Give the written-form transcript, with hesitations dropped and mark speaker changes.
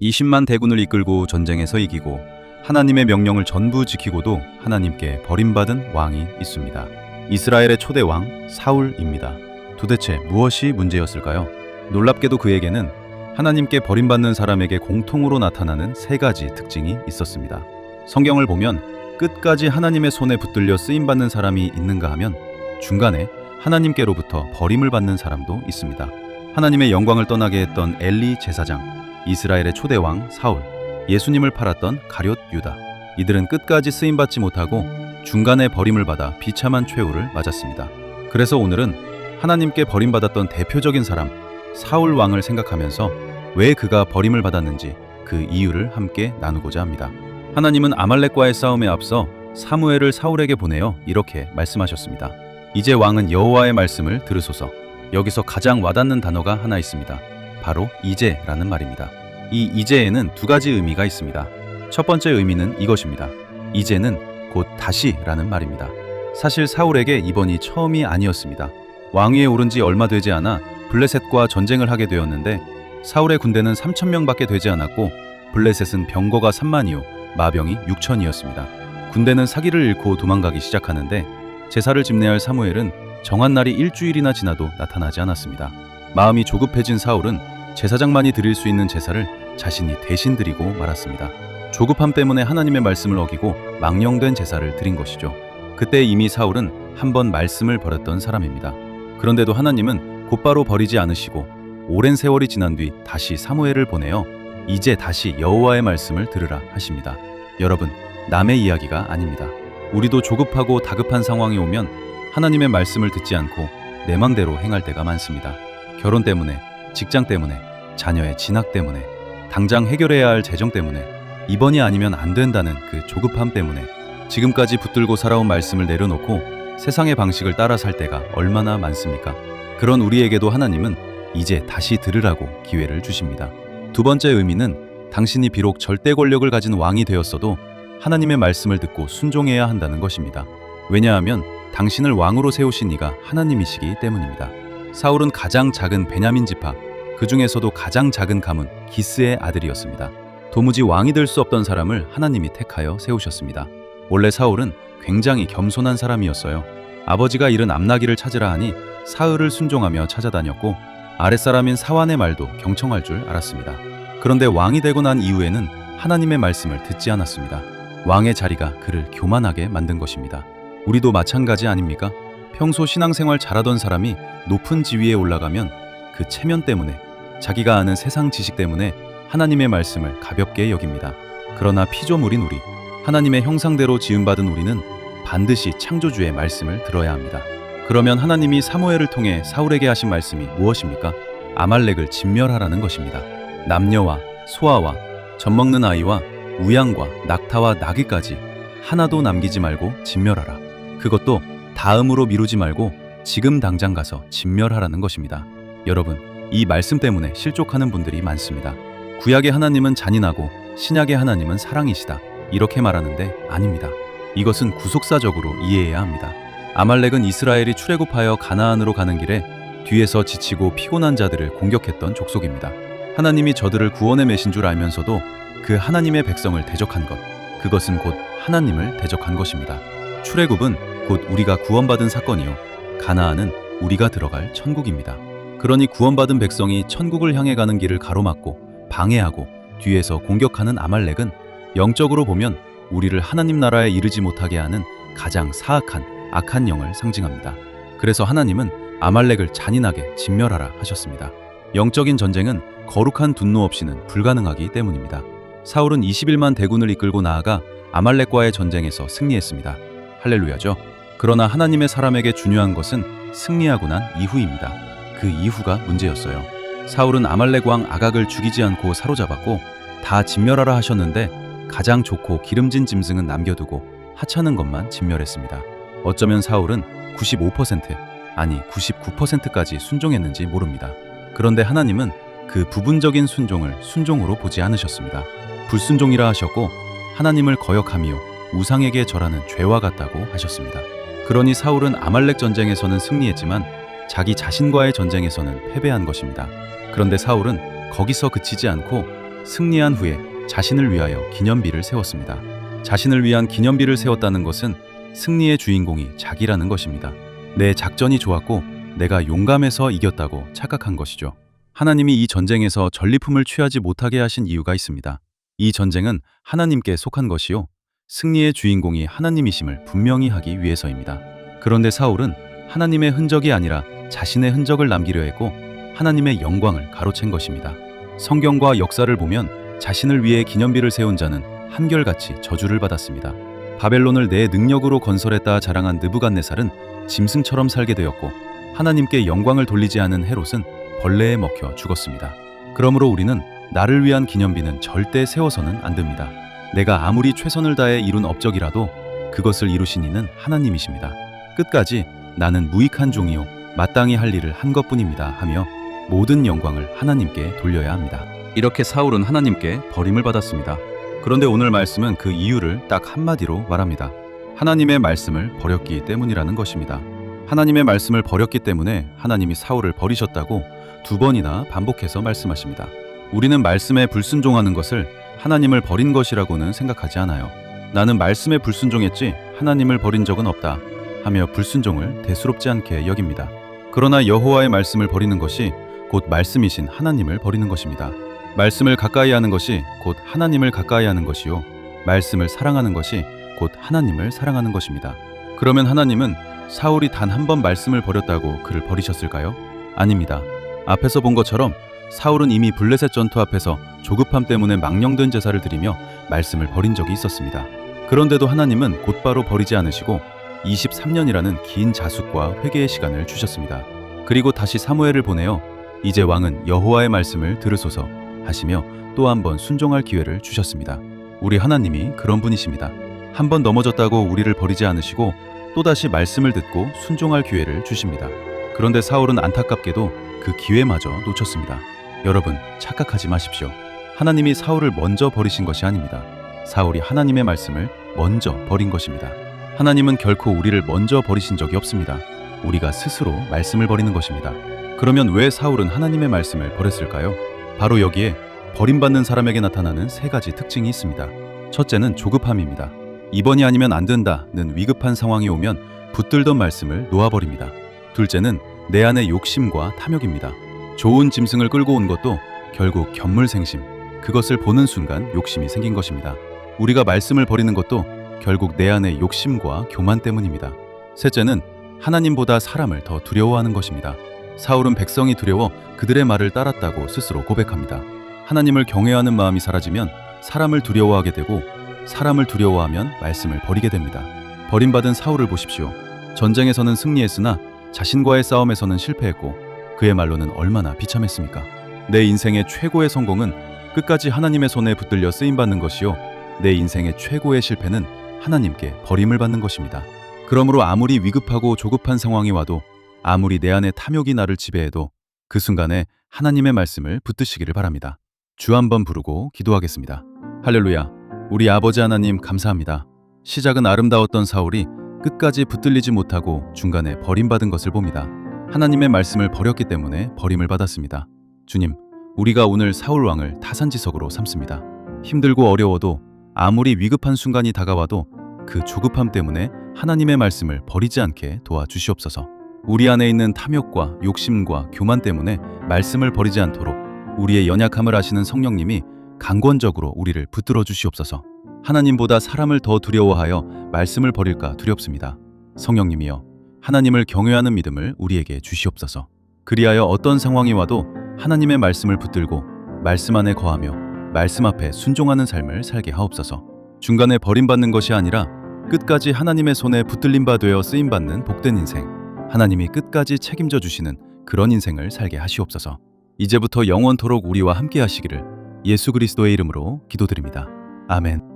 Speaker 1: 20만 대군을 이끌고 전쟁에서 이기고 하나님의 명령을 전부 지키고도 하나님께 버림받은 왕이 있습니다. 이스라엘의 초대 왕 사울입니다. 도대체 무엇이 문제였을까요? 놀랍게도 그에게는 하나님께 버림받는 사람에게 공통으로 나타나는 세 가지 특징이 있었습니다. 성경을 보면 끝까지 하나님의 손에 붙들려 쓰임받는 사람이 있는가 하면 중간에 하나님께로부터 버림을 받는 사람도 있습니다. 하나님의 영광을 떠나게 했던 엘리 제사장, 이스라엘의 초대 왕 사울, 예수님을 팔았던 가룟 유다. 이들은 끝까지 쓰임받지 못하고 중간에 버림을 받아 비참한 최후를 맞았습니다. 그래서 오늘은 하나님께 버림받았던 대표적인 사람 사울 왕을 생각하면서 왜 그가 버림을 받았는지 그 이유를 함께 나누고자 합니다. 하나님은 아말렉과의 싸움에 앞서 사무엘을 사울에게 보내어 이렇게 말씀하셨습니다. 이제 왕은 여호와의 말씀을 들으소서. 여기서 가장 와닿는 단어가 하나 있습니다. 바로 이제라는 말입니다. 이 이제에는 두 가지 의미가 있습니다. 첫 번째 의미는 이것입니다. 이제는 곧 다시라는 말입니다. 사실 사울에게 이번이 처음이 아니었습니다. 왕위에 오른 지 얼마 되지 않아 블레셋과 전쟁을 하게 되었는데 사울의 군대는 3,000명밖에 되지 않았고 블레셋은 병거가 3만이요 마병이 6,000이었습니다. 군대는 사기를 잃고 도망가기 시작하는데 제사를 집례할 사무엘은 정한 날이 일주일이나 지나도 나타나지 않았습니다. 마음이 조급해진 사울은 제사장만이 드릴 수 있는 제사를 자신이 대신 드리고 말았습니다. 조급함 때문에 하나님의 말씀을 어기고 망령된 제사를 드린 것이죠. 그때 이미 사울은 한 번 말씀을 버렸던 사람입니다. 그런데도 하나님은 곧바로 버리지 않으시고 오랜 세월이 지난 뒤 다시 사무엘을 보내어 이제 다시 여호와의 말씀을 들으라 하십니다. 여러분, 남의 이야기가 아닙니다. 우리도 조급하고 다급한 상황이 오면 하나님의 말씀을 듣지 않고 내 맘대로 행할 때가 많습니다. 결혼 때문에, 직장 때문에, 자녀의 진학 때문에, 당장 해결해야 할 재정 때문에, 이번이 아니면 안 된다는 그 조급함 때문에 지금까지 붙들고 살아온 말씀을 내려놓고 세상의 방식을 따라 살 때가 얼마나 많습니까? 그런 우리에게도 하나님은 이제 다시 들으라고 기회를 주십니다. 두 번째 의미는 당신이 비록 절대 권력을 가진 왕이 되었어도 하나님의 말씀을 듣고 순종해야 한다는 것입니다. 왜냐하면 당신을 왕으로 세우신 이가 하나님이시기 때문입니다. 사울은 가장 작은 베냐민 지파, 그 중에서도 가장 작은 가문 기스의 아들이었습니다. 도무지 왕이 될 수 없던 사람을 하나님이 택하여 세우셨습니다. 원래 사울은 굉장히 겸손한 사람이었어요. 아버지가 잃은 암나기를 찾으라 하니 사흘을 순종하며 찾아다녔고 아랫사람인 사완의 말도 경청할 줄 알았습니다. 그런데 왕이 되고 난 이후에는 하나님의 말씀을 듣지 않았습니다. 왕의 자리가 그를 교만하게 만든 것입니다. 우리도 마찬가지 아닙니까? 평소 신앙생활 잘하던 사람이 높은 지위에 올라가면 그 체면 때문에, 자기가 아는 세상 지식 때문에 하나님의 말씀을 가볍게 여깁니다. 그러나 피조물인 우리, 하나님의 형상대로 지음받은 우리는 반드시 창조주의 말씀을 들어야 합니다. 그러면 하나님이 사무엘을 통해 사울에게 하신 말씀이 무엇입니까? 아말렉을 진멸하라는 것입니다. 남녀와 소아와 젖먹는 아이와 우양과 낙타와 나귀까지 하나도 남기지 말고 진멸하라. 그것도 다음으로 미루지 말고 지금 당장 가서 진멸하라는 것입니다. 여러분, 이 말씀 때문에 실족하는 분들이 많습니다. 구약의 하나님은 잔인하고 신약의 하나님은 사랑이시다, 이렇게 말하는데 아닙니다. 이것은 구속사적으로 이해해야 합니다. 아말렉은 이스라엘이 출애굽하여 가나안으로 가는 길에 뒤에서 지치고 피곤한 자들을 공격했던 족속입니다. 하나님이 저들을 구원의 메신 줄 알면서도 그 하나님의 백성을 대적한 것, 그것은 곧 하나님을 대적한 것입니다. 출애굽은 곧 우리가 구원받은 사건이요, 가나안은 우리가 들어갈 천국입니다. 그러니 구원받은 백성이 천국을 향해 가는 길을 가로막고 방해하고 뒤에서 공격하는 아말렉은 영적으로 보면 우리를 하나님 나라에 이르지 못하게 하는 가장 사악한 악한 영을 상징합니다. 그래서 하나님은 아말렉을 잔인하게 진멸하라 하셨습니다. 영적인 전쟁은 거룩한 분노 없이는 불가능하기 때문입니다. 사울은 21만 대군을 이끌고 나아가 아말렉과의 전쟁에서 승리했습니다. 할렐루야죠. 그러나 하나님의 사람에게 중요한 것은 승리하고 난 이후입니다. 그 이후가 문제였어요. 사울은 아말렉 왕 아각을 죽이지 않고 사로잡았고 다 진멸하라 하셨는데 가장 좋고 기름진 짐승은 남겨두고 하찮은 것만 진멸했습니다. 어쩌면 사울은 95% 아니 99%까지 순종했는지 모릅니다. 그런데 하나님은 그 부분적인 순종을 순종으로 보지 않으셨습니다. 불순종이라 하셨고 하나님을 거역하며 우상에게 절하는 죄와 같다고 하셨습니다. 그러니 사울은 아말렉 전쟁에서는 승리했지만 자기 자신과의 전쟁에서는 패배한 것입니다. 그런데 사울은 거기서 그치지 않고 승리한 후에 자신을 위하여 기념비를 세웠습니다. 자신을 위한 기념비를 세웠다는 것은 승리의 주인공이 자기라는 것입니다. 내 작전이 좋았고 내가 용감해서 이겼다고 착각한 것이죠. 하나님이 이 전쟁에서 전리품을 취하지 못하게 하신 이유가 있습니다. 이 전쟁은 하나님께 속한 것이요, 승리의 주인공이 하나님이심을 분명히 하기 위해서입니다. 그런데 사울은 하나님의 흔적이 아니라 자신의 흔적을 남기려 했고 하나님의 영광을 가로챈 것입니다. 성경과 역사를 보면 자신을 위해 기념비를 세운 자는 한결같이 저주를 받았습니다. 바벨론을 내 능력으로 건설했다 자랑한 느부갓네살은 짐승처럼 살게 되었고 하나님께 영광을 돌리지 않은 헤롯은 벌레에 먹혀 죽었습니다. 그러므로 우리는 나를 위한 기념비는 절대 세워서는 안 됩니다. 내가 아무리 최선을 다해 이룬 업적이라도 그것을 이루신 이는 하나님이십니다. 끝까지 나는 무익한 종이요 마땅히 할 일을 한 것뿐입니다 하며 모든 영광을 하나님께 돌려야 합니다. 이렇게 사울은 하나님께 버림을 받았습니다. 그런데 오늘 말씀은 그 이유를 딱 한마디로 말합니다. 하나님의 말씀을 버렸기 때문이라는 것입니다. 하나님의 말씀을 버렸기 때문에 하나님이 사울을 버리셨다고 2번이나 반복해서 말씀하십니다. 우리는 말씀에 불순종하는 것을 하나님을 버린 것이라고는 생각하지 않아요. 나는 말씀에 불순종했지 하나님을 버린 적은 없다 하며 불순종을 대수롭지 않게 여깁니다. 그러나 여호와의 말씀을 버리는 것이 곧 말씀이신 하나님을 버리는 것입니다. 말씀을 가까이 하는 것이 곧 하나님을 가까이 하는 것이요, 말씀을 사랑하는 것이 곧 하나님을 사랑하는 것입니다. 그러면 하나님은 사울이 단 한 번 말씀을 버렸다고 그를 버리셨을까요? 아닙니다. 앞에서 본 것처럼 사울은 이미 블레셋 전투 앞에서 조급함 때문에 망령된 제사를 드리며 말씀을 버린 적이 있었습니다. 그런데도 하나님은 곧바로 버리지 않으시고 23년이라는 긴 자숙과 회개의 시간을 주셨습니다. 그리고 다시 사무엘을 보내어 이제 왕은 여호와의 말씀을 들으소서 하시며 또 한 번 순종할 기회를 주셨습니다. 우리 하나님이 그런 분이십니다. 한 번 넘어졌다고 우리를 버리지 않으시고 또다시 말씀을 듣고 순종할 기회를 주십니다. 그런데 사울은 안타깝게도 그 기회마저 놓쳤습니다. 여러분, 착각하지 마십시오. 하나님이 사울을 먼저 버리신 것이 아닙니다. 사울이 하나님의 말씀을 먼저 버린 것입니다. 하나님은 결코 우리를 먼저 버리신 적이 없습니다. 우리가 스스로 말씀을 버리는 것입니다. 그러면 왜 사울은 하나님의 말씀을 버렸을까요? 바로 여기에 버림받는 사람에게 나타나는 3가지 특징이 있습니다. 첫째는 조급함입니다. 이번이 아니면 안 된다는 위급한 상황이 오면 붙들던 말씀을 놓아버립니다. 둘째는 내 안의 욕심과 탐욕입니다. 좋은 짐승을 끌고 온 것도 결국 견물생심, 그것을 보는 순간 욕심이 생긴 것입니다. 우리가 말씀을 버리는 것도 결국 내 안의 욕심과 교만 때문입니다. 셋째는 하나님보다 사람을 더 두려워하는 것입니다. 사울은 백성이 두려워 그들의 말을 따랐다고 스스로 고백합니다. 하나님을 경외하는 마음이 사라지면 사람을 두려워하게 되고 사람을 두려워하면 말씀을 버리게 됩니다. 버림받은 사울을 보십시오. 전쟁에서는 승리했으나 자신과의 싸움에서는 실패했고 그의 말로는 얼마나 비참했습니까? 내 인생의 최고의 성공은 끝까지 하나님의 손에 붙들려 쓰임받는 것이요, 내 인생의 최고의 실패는 하나님께 버림을 받는 것입니다. 그러므로 아무리 위급하고 조급한 상황이 와도, 아무리 내 안의 탐욕이 나를 지배해도 그 순간에 하나님의 말씀을 붙드시기를 바랍니다. 주 한번 부르고 기도하겠습니다. 할렐루야. 우리 아버지 하나님 감사합니다. 시작은 아름다웠던 사울이 끝까지 붙들리지 못하고 중간에 버림받은 것을 봅니다. 하나님의 말씀을 버렸기 때문에 버림을 받았습니다. 주님, 우리가 오늘 사울 왕을 타산지석으로 삼습니다. 힘들고 어려워도, 아무리 위급한 순간이 다가와도 그 조급함 때문에 하나님의 말씀을 버리지 않게 도와주시옵소서. 우리 안에 있는 탐욕과 욕심과 교만 때문에 말씀을 버리지 않도록 우리의 연약함을 아시는 성령님이 강권적으로 우리를 붙들어 주시옵소서. 하나님보다 사람을 더 두려워하여 말씀을 버릴까 두렵습니다. 성령님이여, 하나님을 경외하는 믿음을 우리에게 주시옵소서. 그리하여 어떤 상황이 와도 하나님의 말씀을 붙들고 말씀 안에 거하며 말씀 앞에 순종하는 삶을 살게 하옵소서. 중간에 버림받는 것이 아니라 끝까지 하나님의 손에 붙들린 바 되어 쓰임받는 복된 인생, 하나님이 끝까지 책임져 주시는 그런 인생을 살게 하시옵소서. 이제부터 영원토록 우리와 함께 하시기를 예수 그리스도의 이름으로 기도드립니다. 아멘.